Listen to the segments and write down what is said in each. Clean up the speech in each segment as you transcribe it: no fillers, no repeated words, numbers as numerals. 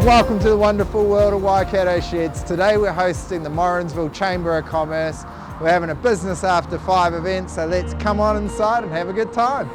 Welcome to the wonderful world of Waikato Sheds. Today we're hosting the Morrinsville Chamber of Commerce. We're having a Business After 5 event, so let's come on inside and have a good time.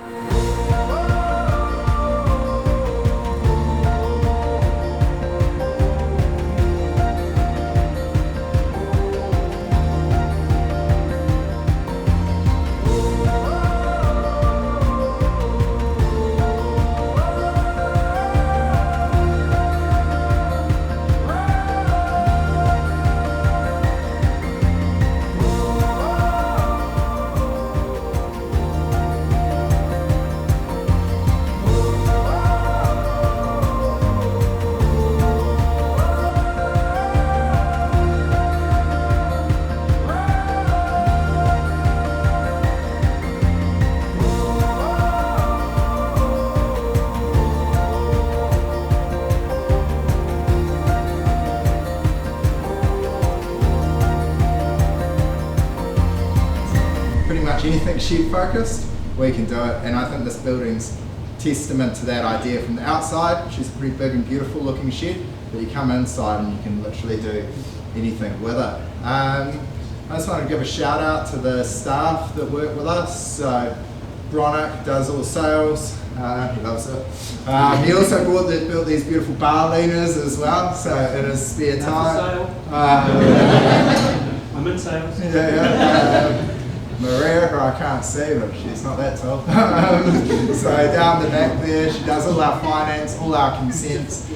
Pretty much anything shed focused, we can do it, and I think this building's testament to that idea. From the outside, she's a pretty big and beautiful looking shed, but you come inside and you can literally do anything with it. I just want to give a shout out to the staff that work with us. So Bronick does all the sales, he loves it. He also built these beautiful bar leaners as well, so in his spare time. I'm in sales. Maria, who I can't see, but she's not that tall. So down the back there, she does all our finance, all our consents.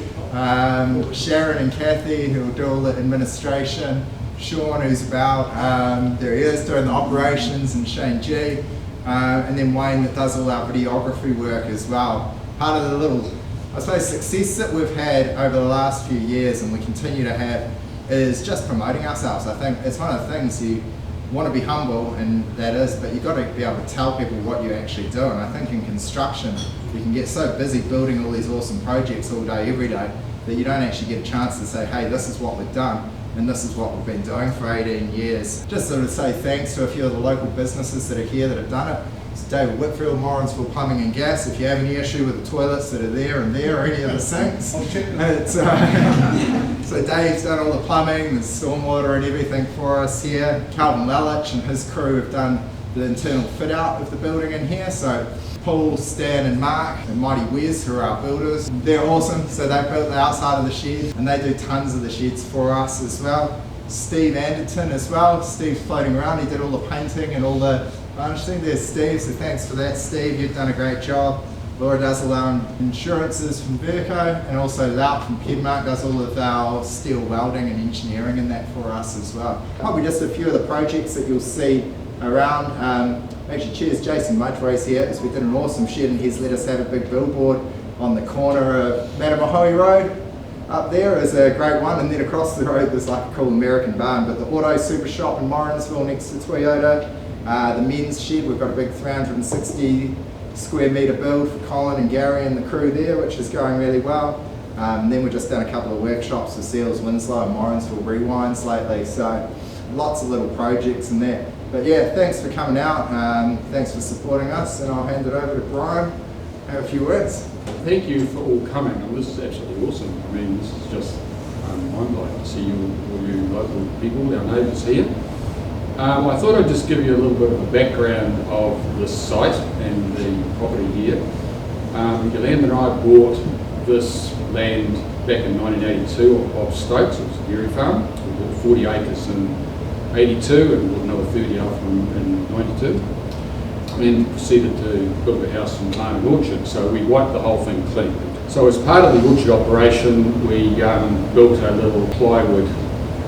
Sharon and Kathy, who will do all the administration. Sean, who's about, there he is, doing the operations, and Shane G. And then Wayne, that does all our videography work as well. Part of the little, I suppose, success that we've had over the last few years, and we continue to have, is just promoting ourselves. I think it's one of the things you want to be humble, and that is, but you've got to be able to tell people what you actually do. And I think in construction, you can get so busy building all these awesome projects all day, every day, that you don't actually get a chance to say, hey, this is what we've done, and this is what we've been doing for 18 years. Just sort of say thanks to a few of the local businesses that are here that have done it. It's David Whitfield, Morrinsville Plumbing and Gas. If you have any issue with the toilets that are there and there, or any of the sinks, so Dave's done all the plumbing, the stormwater and everything for us here. Calvin Lelich and his crew have done the internal fit out of the building in here. So Paul, Stan and Mark and Mighty Wes, who are our builders, they're awesome. So they built the outside of the shed, and they do tons of the sheds for us as well. Steve Anderton as well. Steve's floating around, he did all the painting and all the varnishing. There's Steve, so thanks for that, Steve, you've done a great job. Laura does all our insurances from Verco, and also Lout from Piedmont does all of our steel welding and engineering and that for us as well. Probably just a few of the projects that you'll see around. Actually, cheers, Jason Mudray's here, as we did an awesome shed, and he's let us have a big billboard on the corner of Matamahoe Road. Up there is a great one, and then across the road there's like a cool American barn. But the Auto Super Shop in Morrinsville next to Toyota, the men's shed, we've got a big 360 square metre build for Colin and Gary and the crew there, which is going really well. And then we've just done a couple of workshops for Seals Winslow and Morrinsville Rewinds lately, so lots of little projects in there. But yeah, thanks for coming out, thanks for supporting us, and I'll hand it over to Brian, have a few words. Thank you for all coming, and this is absolutely awesome. I mean, this is just mind-blowing to see all you local people, our neighbours here. I thought I'd just give you a little bit of a background of this site and the property here. Yolanda and I bought this land back in 1982 of Stokes. It was a dairy farm. We bought 40 acres in 82 and bought another 30 off in 92. And then proceeded to build a house and plant an orchard, so we wiped the whole thing clean. So as part of the orchard operation, we built a little plywood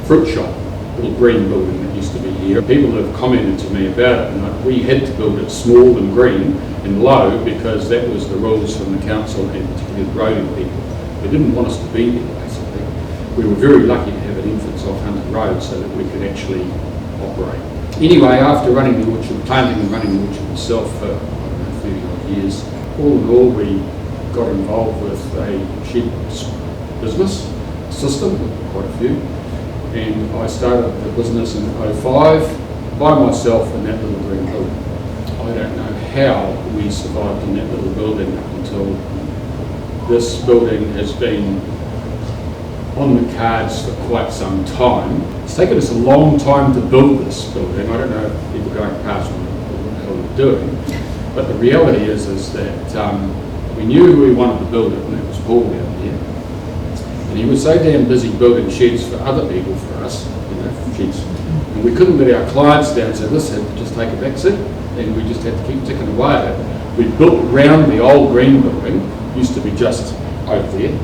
fruit shop, a little green building that used to be here. People have commented to me about it, and we had to build it small and green and low because that was the rules from the council, and particularly the roading people. They didn't want us to be there, basically. We were very lucky to have an entrance off Hunter Road so that we could actually operate. Anyway, after running the orchard, planting and running the orchard itself for, 30 odd years, all in all we got involved with a shed business system, quite a few, and I started the business in 05 by myself in that little green building. I don't know how we survived in that little building up until this building has been on the cards for quite some time. It's taken us a long time to build this building. I don't know if people going past what the hell we're doing, but the reality is that we knew we wanted to build it, and it was Paul down here. And he was so damn busy building sheds for other people, for us, sheds. And we couldn't let our clients down, so this had to just take a back seat, and we just had to keep ticking away at it. We built around the old green building, used to be just over there.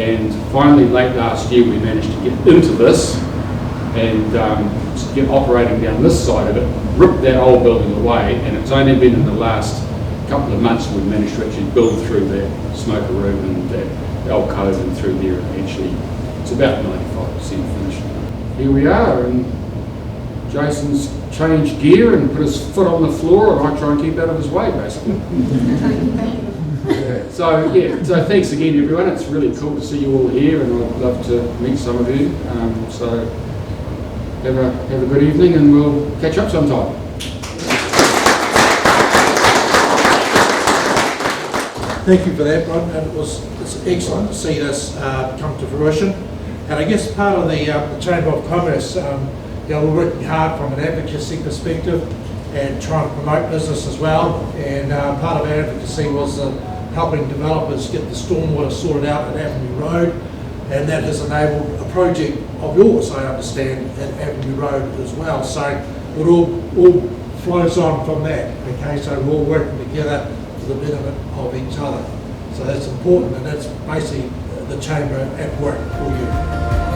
And finally, late last year, we managed to get into this and get operating down this side of it, rip that old building away, and it's only been in the last couple of months we've managed to actually build through that smoker room and that alcove and through there, and actually it's about 95% finished. Here we are, and Jason's changed gear and put his foot on the floor, and I try and keep out of his way, basically. So thanks again, everyone. It's really cool to see you all here, and I'd love to meet some of you. So have a good evening, and we'll catch up sometime. Thank you for that, Rod, and it's excellent to see this come to fruition. And I guess part of the Chamber of Commerce, we're working hard from an advocacy perspective and trying to promote business as well. And part of our advocacy was helping developers get the stormwater sorted out at Avenue Road, and that has enabled a project of yours, I understand, at Avenue Road as well. So it all flows on from that. Okay, so we're all working together for the benefit of each other. So that's important, and that's basically the Chamber at work for you.